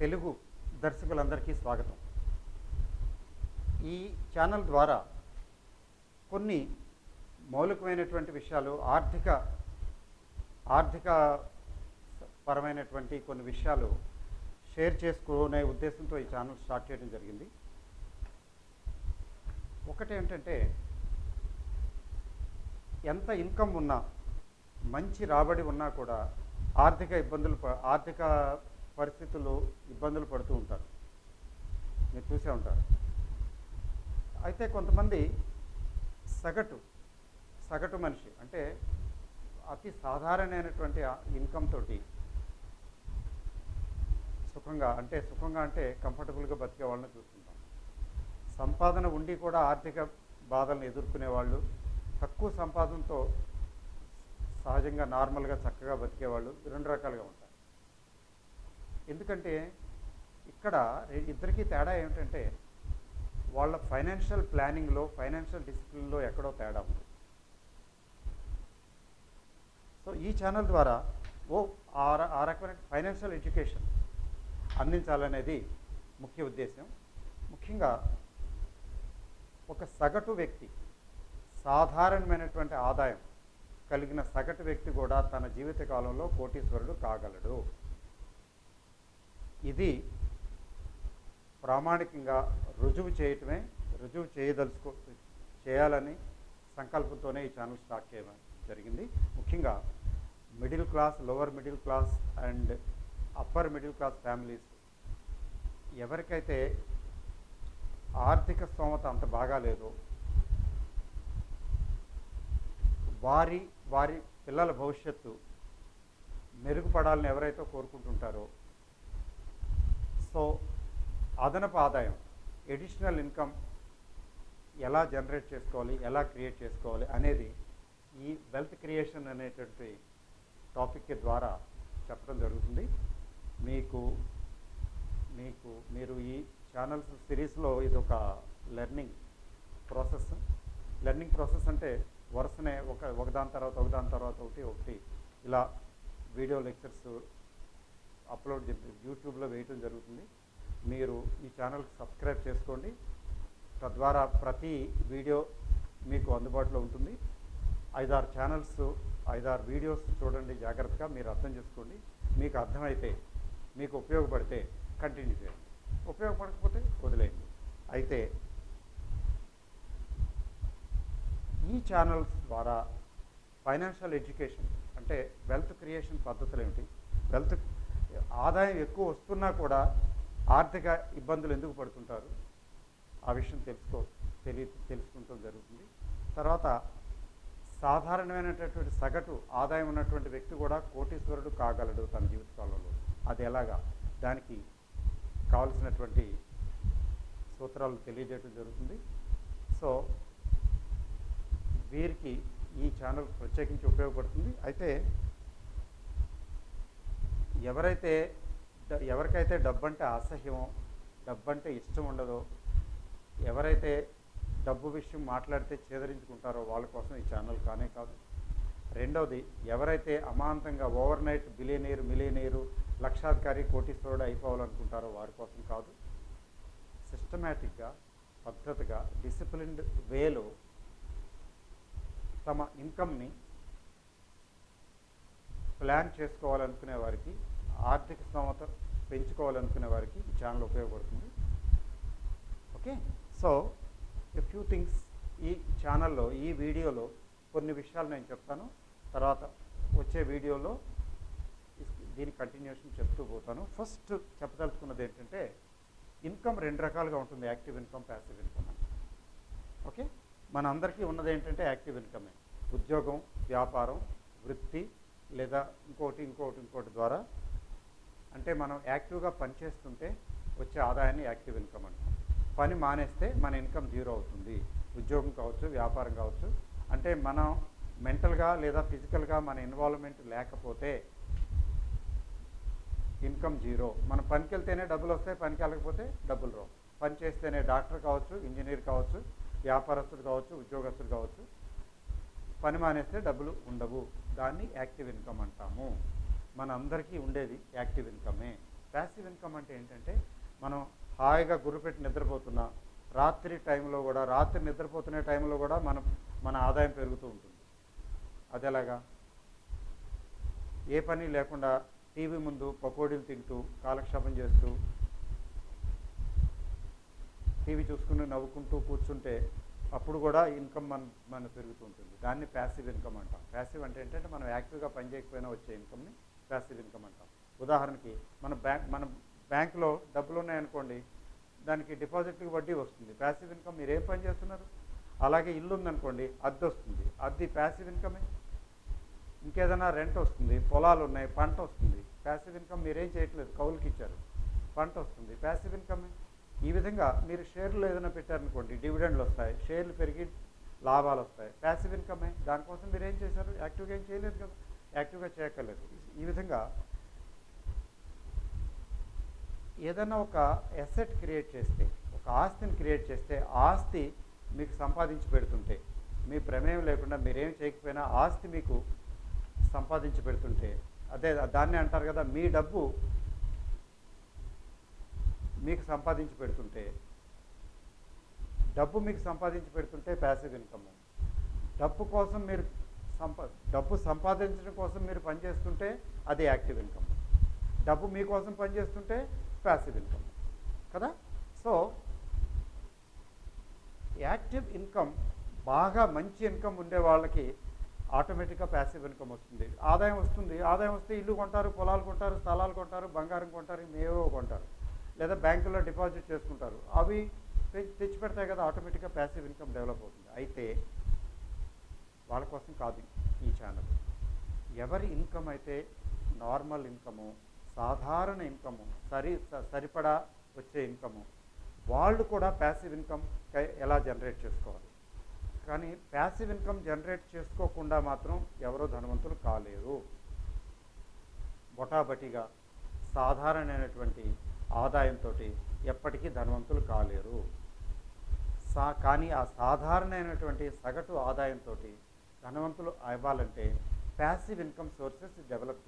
తెలుగు దర్శకులందరికీ స్వాగతం. ఈ ఛానల్ ద్వారా కొన్ని మౌలికమైనటువంటి విషయాలు ఆర్థిక పరమైనటువంటి కొన్ని విషయాలు షేర్ చేసుకునే ఉద్దేశంతో ఈ ఛానల్ స్టార్ట్ చేయడం జరిగింది. ఒకటి ఏంటంటే, ఎంత ఇన్కమ్ ఉన్నా, మంచి రాబడి ఉన్నా కూడా ఆర్థిక పరిస్థితులు ఇబ్బందులు పడుతూ ఉంటారు. మీరు చూసే ఉంటారు. అయితే కొంతమంది సగటు మనిషి అంటే అతి సాధారణమైనటువంటి ఇన్కమ్ తోటి సుఖంగా అంటే కంఫర్టబుల్గా బతికే వాళ్ళని చూస్తుంటాం. సంపాదన ఉండి కూడా ఆర్థిక బాధలను ఎదుర్కొనే వాళ్ళు, తక్కువ సంపాదనతో సహజంగా నార్మల్గా చక్కగా బతికేవాళ్ళు రెండు రకాలుగా ఉంటారు. ఎందుకంటే ఇక్కడ ఇద్దరికీ తేడా ఏమిటంటే, వాళ్ళ ఫైనాన్షియల్ ప్లానింగ్లో, ఫైనాన్షియల్ డిసిప్లిన్లో ఎక్కడో తేడా ఉంది. సో ఈ ఛానల్ ద్వారా ఆ రకమైన ఫైనాన్షియల్ ఎడ్యుకేషన్ అందించాలనేది ముఖ్య ఉద్దేశం. ముఖ్యంగా ఒక సగటు వ్యక్తి, సాధారణమైనటువంటి ఆదాయం కలిగిన సగటు వ్యక్తి కూడా తన జీవితకాలంలో కోటీశ్వరుడు కాగలడు. ఇది ప్రామాణికంగా రుజువు చేయాలని సంకల్పంతోనే ఈ ఛానల్ స్టార్ట్ చేయడం జరిగింది. ముఖ్యంగా middle class, lower middle class and upper middle class families, ఎవరికైతే ఆర్థిక స్తోమత అంత బాగా లేదో, వారి పిల్లల భవిష్యత్తు మెరుగుపడాలని ఎవరైతే కోరుకుంటుంటారో, సో అదనపు ఆదాయం, ఎడిషనల్ ఇన్కమ్ ఎలా జనరేట్ చేసుకోవాలి, ఎలా క్రియేట్ చేసుకోవాలి అనేది ఈ వెల్త్ క్రియేషన్ అనేటువంటి టాపిక్ ద్వారా చెప్పడం జరుగుతుంది. మీరు ఈ ఛానల్స్ సిరీస్లో ఇది ఒక లెర్నింగ్ ప్రాసెస్ అంటే వరుసనే ఒకదాని తర్వాత ఒకటి ఇలా వీడియో లెక్చర్స్ అప్లోడ్ యూట్యూబ్లో వేయటం జరుగుతుంది. మీరు ఈ ఛానల్కి సబ్స్క్రైబ్ చేసుకోండి. తద్వారా ప్రతి వీడియో మీకు అందుబాటులో ఉంటుంది. 5-6 వీడియోస్ చూడండి జాగ్రత్తగా. మీరు అర్థం చేసుకోండి. మీకు అర్థమైతే, మీకు ఉపయోగపడితే కంటిన్యూ చేయండి, ఉపయోగపడకపోతే వదిలేయండి. అయితే ఈ ఛానల్స్ ద్వారా ఫైనాన్షియల్ ఎడ్యుకేషన్ అంటే వెల్త్ క్రియేషన్ పద్ధతులు ఏమిటి, ఆదాయం ఎక్కువ వస్తున్నా కూడా ఆర్థిక ఇబ్బందులు ఎందుకు పడుతుంటారు, ఆ విషయం తెలుసుకుంటూ జరుగుతుంది. తర్వాత సాధారణమైనటువంటి సగటు ఆదాయం ఉన్నటువంటి వ్యక్తి కూడా కోటీశ్వరుడు కాగలడు తన జీవితకాలంలో. అది ఎలాగా, దానికి కావలసినటువంటి సూత్రాలు తెలియజేయడం జరుగుతుంది. సో వీరికి ఈ ఛానల్ ప్రత్యేకించి ఉపయోగపడుతుంది. అయితే ఎవరికైతే డబ్బంటే అసహ్యమో, డబ్బంటే ఇష్టం ఉండదో, ఎవరైతే డబ్బు విషయం మాట్లాడితే చేదరించుకుంటారో వాళ్ళ కోసం ఈ ఛానల్ కానే కాదు. రెండవది, ఎవరైతే అమాంతంగా ఓవర్ నైట్ మిలియనీరు, లక్షాధికారి, కోటీశ్వరుడు అయిపోవాలనుకుంటారో వారి కోసం కాదు. సిస్టమేటిక్గా, పద్ధతిగా, డిసిప్లిన్డ్ వేలో తమ ఇన్కమ్ని ప్లాన్ చేసుకోవాలనుకునే వారికి, ఆర్థిక స్తోమత పెంచుకోవాలనుకునే వారికి ఈ ఛానల్ ఉపయోగపడుతుంది. Okay, so a few things ఈ ఛానల్లో, ఈ వీడియోలో కొన్ని విషయాలు నేను చెప్తాను. తర్వాత వచ్చే వీడియోలో దీని కంటిన్యూషన్ చెప్తూ పోతాను. ఫస్ట్ చెప్పదలుచుకున్నది ఏంటంటే, ఇన్కమ్ రెండు రకాలుగా ఉంటుంది, యాక్టివ్ ఇన్కమ్, ప్యాసివ్ ఇన్కమ్ అని. ఓకే, మన అందరికీ ఉన్నది ఏంటంటే యాక్టివ్ ఇన్కమే. ఉద్యోగం, వ్యాపారం, వృత్తి లేదా ఇంకోటి ద్వారా, అంటే మనం యాక్టివ్గా పనిచేస్తుంటే వచ్చే ఆదాయాన్ని యాక్టివ్ ఇన్కమ్ అంటాం. పని మానేస్తే మన ఇన్కమ్ జీరో అవుతుంది. ఉద్యోగం కావచ్చు, వ్యాపారం కావచ్చు. అంటే మనం మెంటల్గా లేదా ఫిజికల్గా మన ఇన్వాల్వ్మెంట్ లేకపోతే ఇన్కమ్ జీరో. మనం పనికి వెళ్తేనే డబ్బులు వస్తాయి, పనికి వెళ్ళకపోతే డబ్బులు రావు. పని చేస్తేనే డాక్టర్ కావచ్చు, ఇంజనీర్ కావచ్చు, వ్యాపారస్తుడు కావచ్చు, ఉద్యోగస్తుడు కావచ్చు. పని మానేస్తే డబ్బులు ఉండవు. దాన్ని యాక్టివ్ ఇన్కమ్ అంటాము. మన అందరికీ ఉండేది యాక్టివ్ ఇన్కమే. ప్యాసివ్ ఇన్కమ్ అంటే ఏంటంటే మనం హాయిగా గుర్రుపెట్టి నిద్రపోతున్నా రాత్రి నిద్రపోతున్న టైంలో కూడా మన ఆదాయం పెరుగుతూ ఉంటుంది. అది ఎలాగా? ఏ పని లేకుండా టీవీ ముందు పకోడీలు తింటూ కాలక్షేపం చేస్తూ టీవీ చూసుకుని నవ్వుకుంటూ కూర్చుంటే అప్పుడు కూడా ఇన్కమ్ మన పెరుగుతూ ఉంటుంది. దాన్ని ప్యాసివ్ ఇన్కమ్ అంటాం. ప్యాసివ్ అంటే ఏంటంటే మనం యాక్టివ్గా పని చేయకపోయినా వచ్చే ఇన్కమ్ని ప్యాసివ్ ఇన్కమ్ అంటాం. ఉదాహరణకి మన బ్యాంకులో డబ్బులు ఉన్నాయనుకోండి, దానికి డిపాజిట్కి వడ్డీ వస్తుంది. Passive income. మీరు ఏం పని చేస్తున్నారు? అలాగే ఇల్లు ఉందనుకోండి, అద్దె వస్తుంది, అద్దె ప్యాసివ్ ఇన్కమే. ఇంకేదైనా రెంట్ వస్తుంది, పొలాలు ఉన్నాయి, పంట వస్తుంది, ప్యాసివ్ ఇన్కమ్. మీరేం చేయట్లేదు, కౌలుకి ఇచ్చారు, పంట వస్తుంది, ప్యాసివ్ ఇన్కమే. ఈ విధంగా మీరు షేర్లు ఏదైనా పెట్టారనుకోండి, డివిడెండ్లు వస్తాయి, షేర్లు పెరిగి లాభాలు వస్తాయి, ప్యాసివ్ ఇన్కమే. దానికోసం మీరు ఏం చేశారు? యాక్టివ్గా ఏం చేయలేదు కదా, యాక్టివ్గా చేయక్కర్లేదు. ఈ విధంగా ఏదైనా ఒక అసెట్ క్రియేట్ చేస్తే, ఒక ఆస్తిని క్రియేట్ చేస్తే, ఆస్తి మీకు సంపాదించి పెడుతుంటే, మీ ప్రమేయం లేకుండా మీరేం చేయకపోయినా ఆస్తి మీకు సంపాదించి పెడుతుంటే, దాన్ని అంటారు కదా, మీ డబ్బు మీకు సంపాదించి పెడుతుంటే, ప్యాసివ్ ఇన్కమ్. డబ్బు సంపాదించడం కోసం మీరు పనిచేస్తుంటే అది యాక్టివ్ ఇన్కమ్. డబ్బు మీకోసం పనిచేస్తుంటే ప్యాసివ్ ఇన్కమ్ కదా. సో యాక్టివ్ ఇన్కమ్, బాగా మంచి ఇన్కమ్ ఉండే వాళ్ళకి ఆటోమేటిక్గా ప్యాసివ్ ఇన్కమ్ వస్తుంది. ఆదాయం వస్తుంది. ఆదాయం వస్తే ఇల్లు కొంటారు, పొలాలు కొంటారు, స్థలాలు కొంటారు, బంగారం కొంటారు, మేవో కొంటారు, లేదా బ్యాంకులో డిపాజిట్ చేసుకుంటారు. అవి తెచ్చి పెడతాయి కదా, ఆటోమేటిక్గా ప్యాసివ్ ఇన్కమ్ డెవలప్ అవుతుంది. అయితే వాళ్ళ కోసం కాదు ఈ ఛానల్. ఎవరి ఇన్కమ్ అయితే నార్మల్ ఇన్కము, సాధారణ ఇన్కము, సరిపడా వచ్చే ఇన్కము, వాళ్ళు కూడా ప్యాసివ్ ఇన్కమ్ ఎలా జనరేట్ చేసుకోవాలి. కానీ ప్యాసివ్ ఇన్కమ్ జనరేట్ చేసుకోకుండా మాత్రం ఎవరో ధనవంతులు కాలేరు. బొటాబటిగా సాధారణమైనటువంటి ఆదాయంతో ఎప్పటికీ ధనవంతులు కాలేరు. కానీ ఆ సాధారణమైనటువంటి సగటు ఆదాయంతో ధనవంతులు అవ్వాలంటే ప్యాసివ్ ఇన్కమ్ సోర్సెస్ జనరేట్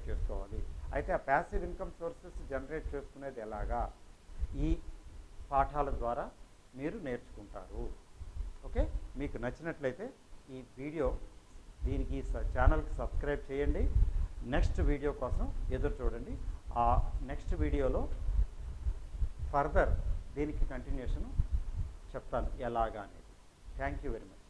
చేసుకోవాలి. అయితే ఆ ప్యాసివ్ ఇన్కమ్ సోర్సెస్ జనరేట్ చేసుకునేది ఎలాగా? ఈ పాఠాల ద్వారా మీరు నేర్చుకుంటారు. ఓకే, మీకు నచ్చినట్లయితే దీనికి ఛానల్కి సబ్స్క్రైబ్ చేయండి. నెక్స్ట్ వీడియో కోసం ఎదురు చూడండి. ఆ నెక్స్ట్ వీడియోలో ఫర్దర్ దీనికి కంటిన్యూషన్ చెప్తాను ఎలాగా అనేది. Thank you very much.